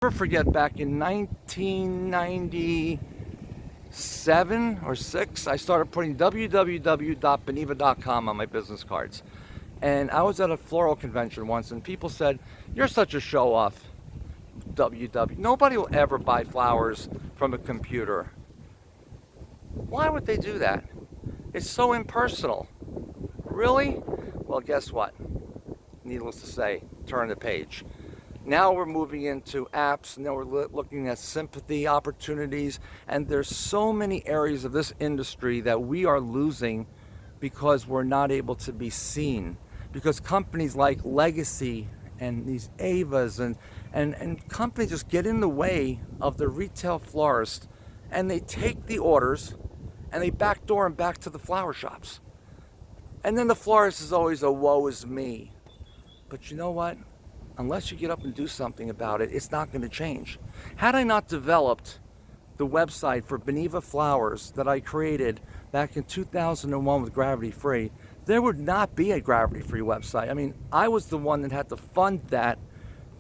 Never forget, back in 1997 or 6, I started putting www.beneva.com on my business cards. And I was at a floral convention once, and people said, "You're such a show-off, www. Nobody will ever buy flowers from a computer." Why would they do that? It's so impersonal. Really? Well, guess what? Needless to say, turn the page. Now we're moving into apps, and then we're looking at sympathy opportunities, and there's so many areas of this industry that we are losing because we're not able to be seen. Because companies like Legacy and these Avas and companies just get in the way of the retail florist, and they take the orders and they backdoor them back to the flower shops. And then the florist is always a woe is me. But you know what? Unless you get up and do something about it, it's not going to change. Had I not developed the website for Beneva Flowers that I created back in 2001 with Gravity Free, there would not be a Gravity Free website. I mean, I was the one that had to fund that,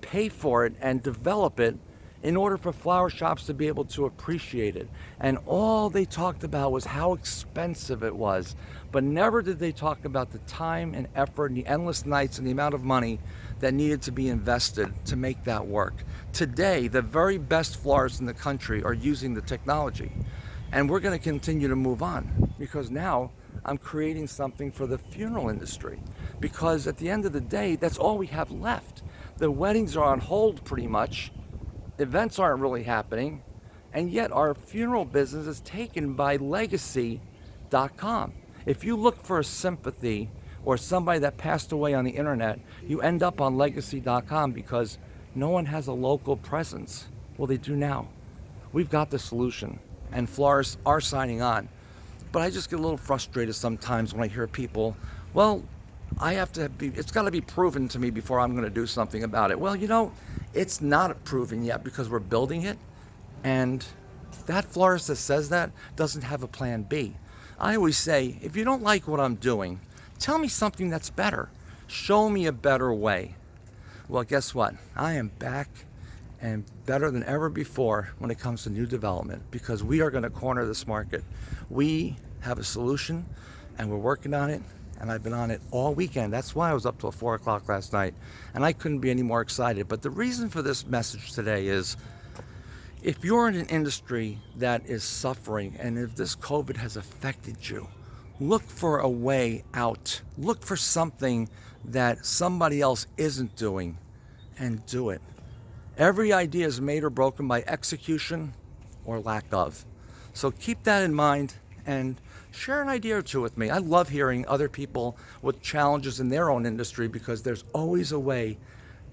pay for it, and develop it in order for flower shops to be able to appreciate it. And all they talked about was how expensive it was, but never did they talk about the time and effort and the endless nights and the amount of money that needed to be invested to make that work. Today, the very best florists in the country are using the technology, and we're going to continue to move on, because now I'm creating something for the funeral industry, because at the end of the day, that's all we have left. The weddings are on hold pretty much. Events aren't really happening, and yet our funeral business is taken by Legacy.com. If you look for a sympathy or somebody that passed away on the internet, you end up on Legacy.com because no one has a local presence. Well, they do now. We've got the solution, and florists are signing on. But I just get a little frustrated sometimes when I hear people, well, it's got to be proven to me before I'm going to do something about it. Well, you know, it's not proven yet because we're building it, and that florist that says that doesn't have a plan B. I always say, if you don't like what I'm doing, tell me something that's better. Show me a better way. Well, guess what? I am back and better than ever before when it comes to new development, because we are going to corner this market. We have a solution, and we're working on it. And I've been on it all weekend. That's why I was up till 4 o'clock last night, and I couldn't be any more excited. But the reason for this message today is, if you're in an industry that is suffering, and if this COVID has affected you, look for a way out. Look for something that somebody else isn't doing, and do it. Every idea is made or broken by execution or lack of. So keep that in mind, and share an idea or two with me. I love hearing other people with challenges in their own industry, because there's always a way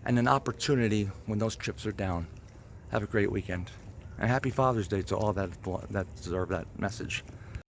and an opportunity when those chips are down. Have a great weekend, and happy Father's Day to all that deserve that message.